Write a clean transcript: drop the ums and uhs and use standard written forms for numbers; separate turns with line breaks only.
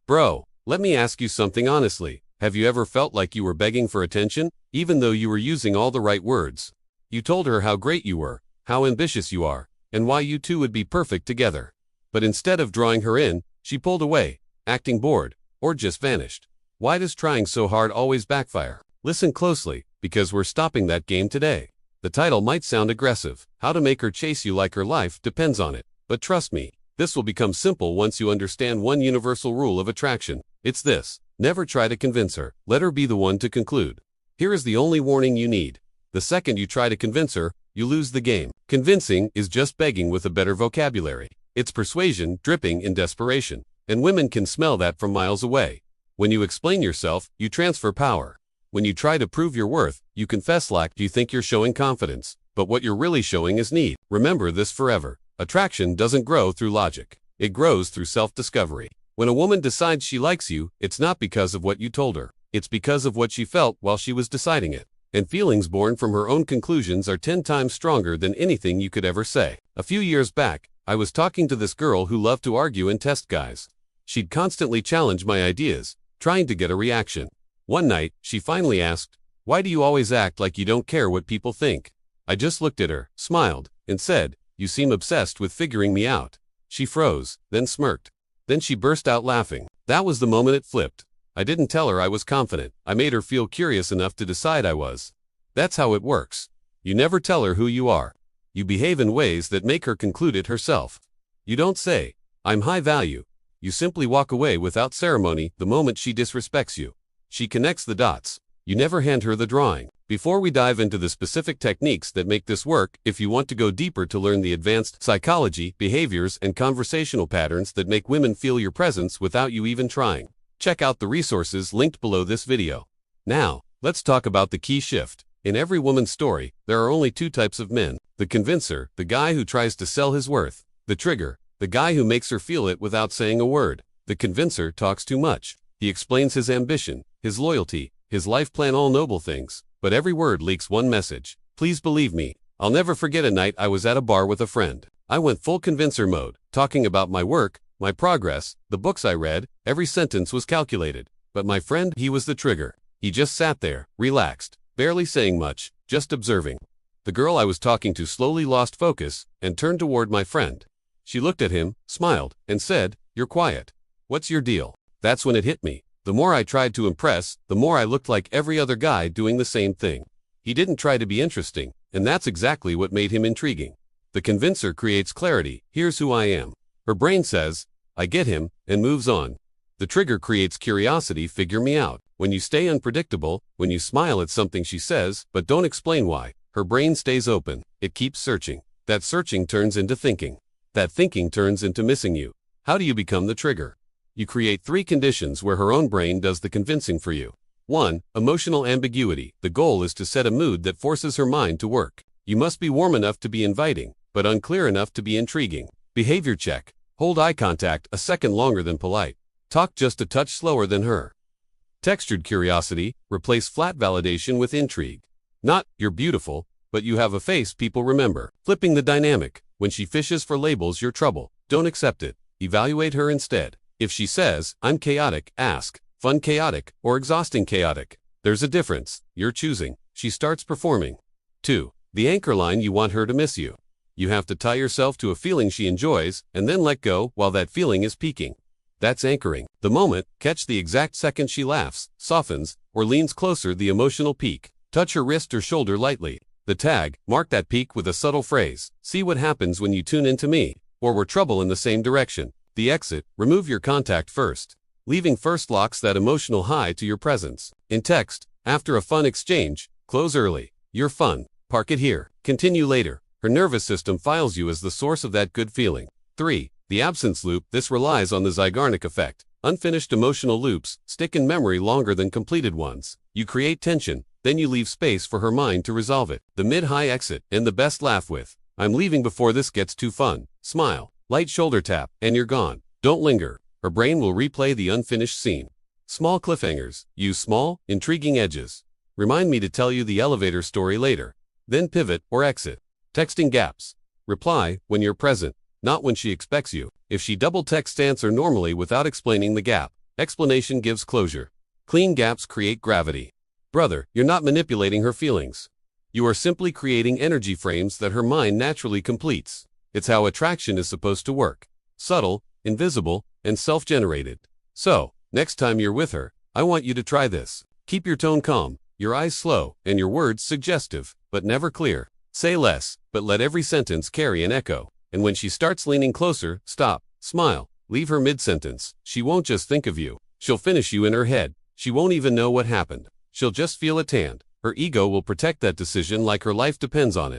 Bro, let me ask you something honestly. Have you ever felt like you were begging for attention, even though you were using all the right words? You told her how great you were, how ambitious you are, and why you two would be perfect together. But instead of drawing her in, she pulled away, acting bored, or just vanished. Why does trying so hard always backfire? Listen closely, because we're stopping that game today. The title might sound aggressive. How to make her chase you like her life depends on it. But trust me, this will become simple once you understand one universal rule of attraction. It's this: never try to convince her. Let her be the one to conclude. Here is the only warning you need. The second you try to convince her, you lose the game. Convincing is just begging with a better vocabulary. It's persuasion dripping in desperation. And women can smell that from miles away. When you explain yourself, you transfer power. When you try to prove your worth, you confess lack. You think you're showing confidence, but what you're really showing is need. Remember this forever. Attraction doesn't grow through logic. It grows through self-discovery. When a woman decides she likes you, it's not because of what you told her. It's because of what she felt while she was deciding it. And feelings born from her own conclusions are 10 times stronger than anything you could ever say. A few years back, I was talking to this girl who loved to argue and test guys. She'd constantly challenge my ideas, trying to get a reaction. One night, she finally asked, "Why do you always act like you don't care what people think?" I just looked at her, smiled, and said, "You seem obsessed with figuring me out." She froze, then smirked. Then she burst out laughing. That was the moment it flipped. I didn't tell her I was confident. I made her feel curious enough to decide I was. That's how it works. You never tell her who you are. You behave in ways that make her conclude it herself. You don't say, "I'm high value." You simply walk away without ceremony the moment she disrespects you. She connects the dots. You never hand her the drawing. Before we dive into the specific techniques that make this work, if you want to go deeper to learn the advanced psychology, behaviors, and conversational patterns that make women feel your presence without you even trying, check out the resources linked below this video. Now, let's talk about the key shift. In every woman's story, there are only two types of men: the convincer, the guy who tries to sell his worth; the trigger, the guy who makes her feel it without saying a word. The convincer talks too much. He explains his ambition, his loyalty, his life plan, all noble things, but every word leaks one message: please believe me. I'll never forget a night I was at a bar with a friend. I went full convincer mode, talking about my work, my progress, the books I read. Every sentence was calculated. But my friend, he was the trigger. He just sat there, relaxed, barely saying much, just observing. The girl I was talking to slowly lost focus and turned toward my friend. She looked at him, smiled, and said, "You're quiet. What's your deal?" That's when it hit me. The more I tried to impress, the more I looked like every other guy doing the same thing. He didn't try to be interesting, and that's exactly what made him intriguing. The convincer creates clarity. Here's who I am. Her brain says, "I get him," and moves on. The trigger creates curiosity. Figure me out. When you stay unpredictable, when you smile at something she says, but don't explain why, her brain stays open. It keeps searching. That searching turns into thinking. That thinking turns into missing you. How do you become the trigger? You create 3 conditions where her own brain does the convincing for you. 1. Emotional ambiguity. The goal is to set a mood that forces her mind to work. You must be warm enough to be inviting, but unclear enough to be intriguing. Behavior check. Hold eye contact a second longer than polite. Talk just a touch slower than her. Textured curiosity. Replace flat validation with intrigue. Not, "You're beautiful, but you have a face people remember." Flipping the dynamic. When she fishes for labels, you're trouble. Don't accept it. Evaluate her instead. If she says, "I'm chaotic," ask, "Fun chaotic or exhausting chaotic?" There's a difference. You're choosing. She starts performing. 2. The anchor line. You want her to miss you. You have to tie yourself to a feeling she enjoys and then let go while that feeling is peaking. That's anchoring. The moment, catch the exact second she laughs, softens, or leans closer. The emotional peak. Touch her wrist or shoulder lightly. The tag, mark that peak with a subtle phrase. "See what happens when you tune into me," or "We're trouble in the same direction." The exit, remove your contact first. Leaving first locks that emotional high to your presence. In text, after a fun exchange, close early. "You're fun. Park it here. Continue later." Her nervous system files you as the source of that good feeling. 3. The absence loop. This relies on the Zeigarnik effect. Unfinished emotional loops stick in memory longer than completed ones. You create tension, then you leave space for her mind to resolve it. The mid-high exit, and the best laugh with, "I'm leaving before this gets too fun." Smile, light shoulder tap, and you're gone. Don't linger. Her brain will replay the unfinished scene. Small cliffhangers. Use small, intriguing edges. "Remind me to tell you the elevator story later." Then pivot or exit. Texting gaps. Reply when you're present, not when she expects you. If she double texts, answer normally without explaining the gap. Explanation gives closure. Clean gaps create gravity. Brother, you're not manipulating her feelings. You are simply creating energy frames that her mind naturally completes. It's how attraction is supposed to work. Subtle, invisible, and self-generated. So, next time you're with her, I want you to try this. Keep your tone calm, your eyes slow, and your words suggestive, but never clear. Say less, but let every sentence carry an echo. And when she starts leaning closer, stop, smile, leave her mid-sentence. She won't just think of you. She'll finish you in her head. She won't even know what happened. She'll just feel it tanned. Her ego will protect that decision like her life depends on it.